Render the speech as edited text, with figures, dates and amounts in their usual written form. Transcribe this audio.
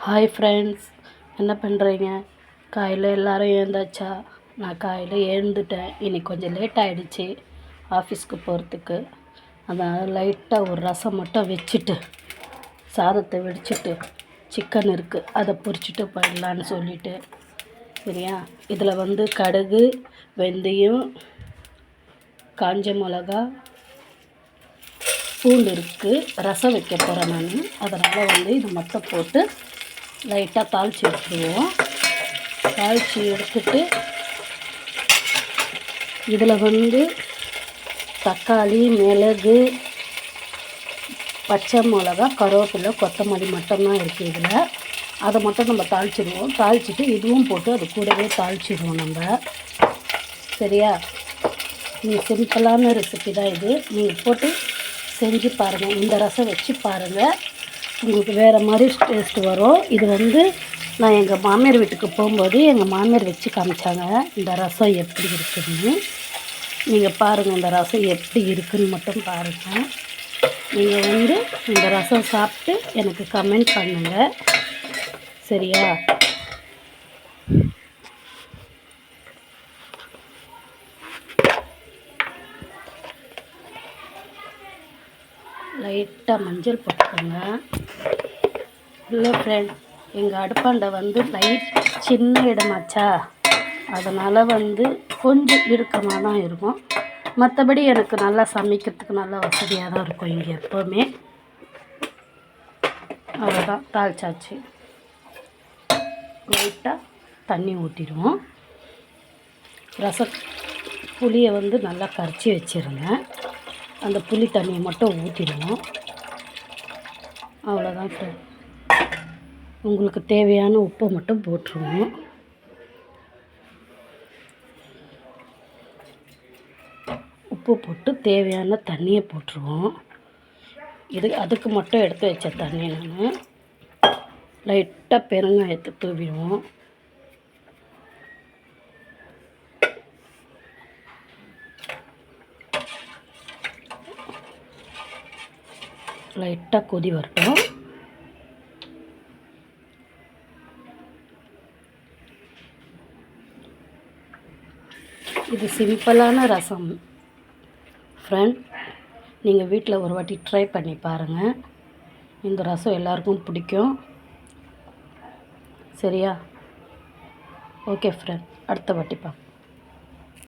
Hi friends, என்ன பண்ணுறீங்க? காலையில் எல்லோரும் எழுந்தாச்சா? நான் காலையில் எழுந்துட்டேன். இன்றைக்கி கொஞ்சம் லேட் ஆகிடுச்சி ஆஃபீஸ்க்கு போகிறதுக்கு. அதனால் லைட்டாக ஒரு ரசம் மட்டும் வச்சுட்டு சாதத்தை வெடிச்சிட்டு சிக்கன் இருக்குது அதை பொரிச்சிட்டு போயிடலான்னு சொல்லிவிட்டு, சரியா? இதில் கடுகு, வெந்தயம், காஞ்ச மிளகா, பூண்டு இருக்குது. ரசம் வைக்க போகிறேன் நான். அதனால் இது மட்டும் போட்டு லைட்டாக தாளித்து எடுத்துடுவோம். தாளித்து எடுத்துட்டு இதில் தக்காளி, மிளகு, பச்சை மிளகா, கருவேப்பிலை, கொத்தமல்லி மட்டும்தான் இருக்குது இதில். அதை மட்டும் நம்ம தாளிச்சிடுவோம். தாளிச்சிட்டு இதுவும் போட்டு அது கூடவே தாளிச்சிடுவோம் நம்ம. சரியா? நீங்கள் சிம்பிளான ரெசிபி தான் இது. நீங்கள் போட்டு செஞ்சு பாருங்கள். இந்த ரசம் வச்சு பாருங்கள், உங்களுக்கு வேறு மாதிரி டேஸ்ட் வரும். இது நான் எங்கள் மாமியார் வீட்டுக்கு போகும்போது எங்கள் மாமியார் வச்சு காமிச்சாங்க இந்த ரசம் எப்படி இருக்குதுன்னு. நீங்கள் பாருங்கள், இந்த ரசம் எப்படி இருக்குதுன்னு மட்டும் பாருங்கள். நீங்கள் இந்த ரசம் சாப்பிட்டு எனக்கு கமெண்ட் பண்ணுங்கள், சரியா? லைட்டாக மஞ்சள் போட்டுக்கோங்க. இல்லை ஃப்ரெண்ட், எங்கள் அடுப்பாண்டை லைட் சின்ன இடமாச்சா, அதனால் கொஞ்சம் இறுக்கமாக தான் இருக்கும். மற்றபடி எனக்கு நல்லா சமைக்கிறதுக்கு நல்லா வசதியாக தான் இருக்கும் இங்கே எப்போவுமே. அவ்வளோதான், தாளிச்சாச்சு. லைட்டாக தண்ணி ஊற்றிடுவோம். புளியை நல்லா கரைச்சி வச்சுருந்தேன். அந்த புளி தண்ணியை மட்டும் ஊற்றிடுவோம். அவ்வளோதான் ஃப்ரெண்ட். உங்களுக்கு தேவையான உப்பை மட்டும் போட்டுருவோம். உப்பு போட்டு தேவையான தண்ணியை போட்டுருவோம். அதுக்கு மட்டும் எடுத்து வச்ச தண்ணி நான். லைட்டாக பெருங்காயத்தை தூவிடுவோம். லைட்டாக கொதி வரட்டும். இது சிம்பிளான ரசம் ஃப்ரெண்ட். நீங்கள் வீட்டில் ஒரு வாட்டி ட்ரை பண்ணி பாருங்கள். இந்த ரசம் எல்லாருக்கும் பிடிக்கும், சரியா? ஓகே ஃப்ரெண்ட், அடுத்த வாட்டி பார்ப்போம்.